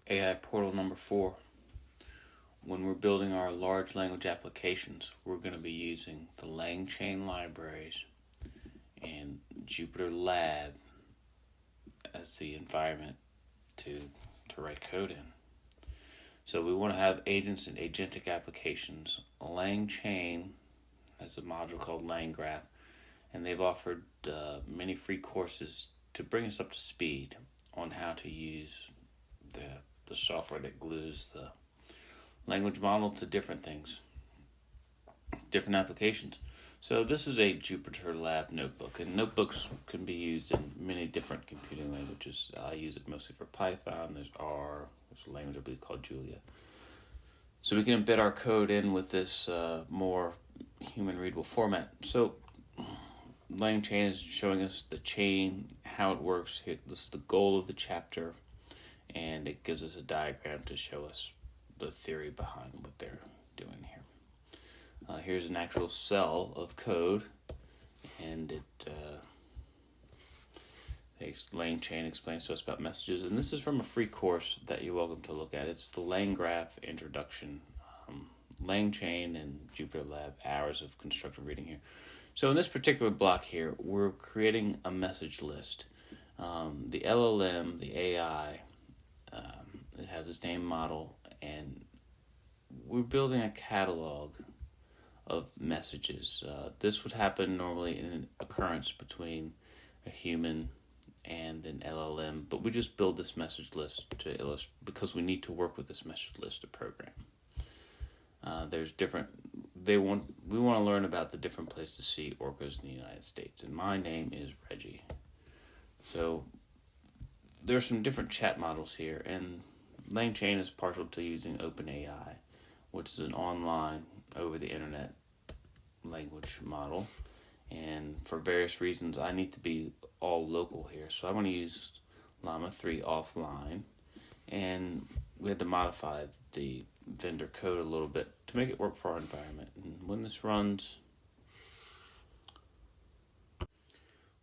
AI portal number 4. When we're building our large language applications, we're going to be using the LangChain libraries and Jupyter Lab as the environment to write code in. So we want to have agents and agentic applications. LangChain has a module called LangGraph, and they've offered many free courses to bring us up to speed on how to use the software that glues the language model to different things, different applications. So this is a Jupyter Lab notebook, and notebooks can be used in many different computing languages. I use it mostly for Python. There's R, there's a language I believe called Julia. So we can embed our code in with this more human readable format. So LangChain is showing us the chain, how it works. This is the goal of the chapter, and it gives us a diagram to show us the theory behind what they're doing here. Here's an actual cell of code, and LangChain explains to us about messages, and this is from a free course that you're welcome to look at. It's the LangGraph Introduction, LangChain and Jupyter Lab, hours of constructive reading here. So in this particular block here, we're creating a message list. The LLM, the AI, it has its name model, and we're building a catalog of messages. This would happen normally in an occurrence between a human and an LLM, but we just build this message list to illustrate because we need to work with this message list to program. There's different. We want to learn about the different places to see orcas in the United States, and my name is Reggie. So there's some different chat models here, and LangChain is partial to using OpenAI, which is an online, over the internet language model. And for various reasons, I need to be all local here. So I'm going to use Llama 3 offline. And we had to modify the vendor code a little bit to make it work for our environment. And when this runs,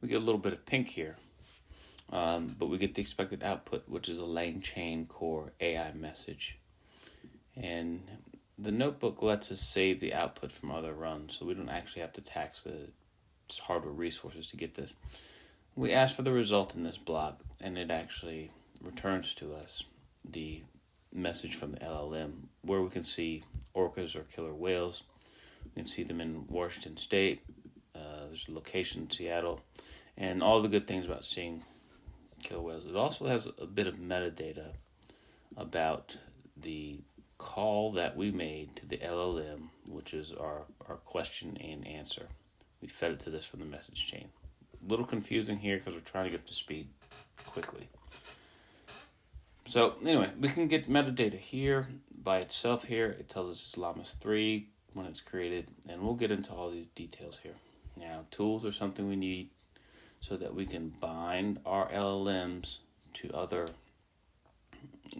we get a little bit of pink here. But we get the expected output, which is a LangChain core AI message. And the notebook lets us save the output from other runs, so we don't actually have to tax the hardware resources to get this. We ask for the result in this block, and it actually returns to us the message from the LLM, where we can see orcas or killer whales. We can see them in Washington State. There's a location in Seattle, and all the good things about seeing killer whales. It also has a bit of metadata about the call that we made to the LLM, which is our question and answer. We fed it to this from the message chain. A little confusing here because we're trying to get up to speed quickly. So anyway, we can get metadata here by itself here. It tells us it's Llama 3 when it's created, and we'll get into all these details here. Now, tools are something we need so that we can bind our LLMs to other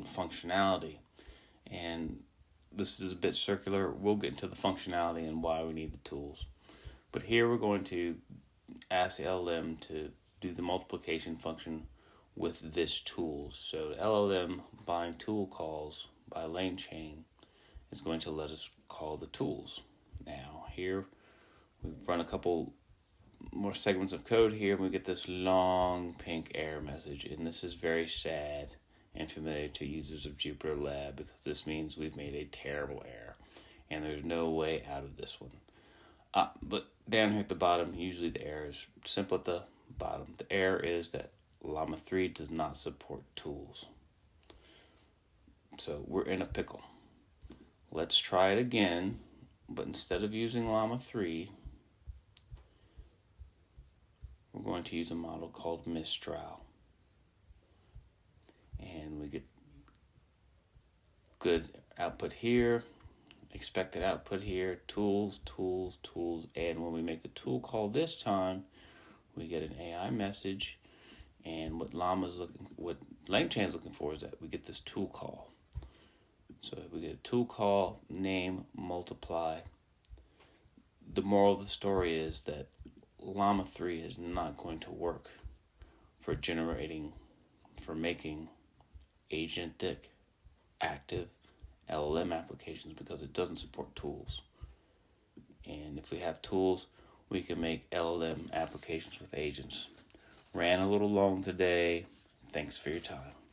functionality. And this is a bit circular. We'll get into the functionality and why we need the tools. But here we're going to ask the LLM to do the multiplication function with this tool. So the LLM bind tool calls by LangChain is going to let us call the tools. Now here we've run a couple more segments of code here, and we get this long pink error message, and this is very sad and familiar to users of Jupyter Lab because this means we've made a terrible error and there's no way out of this one. But down here at the bottom, usually the error is simple at the bottom. The error is that Llama 3 does not support tools. So we're in a pickle. Let's try it again, but instead of using Llama 3, we're going to use a model called Mistral. And we get good output here, expected output here, tools, tools, tools, and when we make the tool call this time, we get an AI message, and what LangChain is looking for is that we get this tool call. So we get a tool call, name, multiply. The moral of the story is that Llama 3 is not going to work for making agentic active LLM applications because it doesn't support tools. And if we have tools, we can make LLM applications with agents. Ran a little long today. Thanks for your time.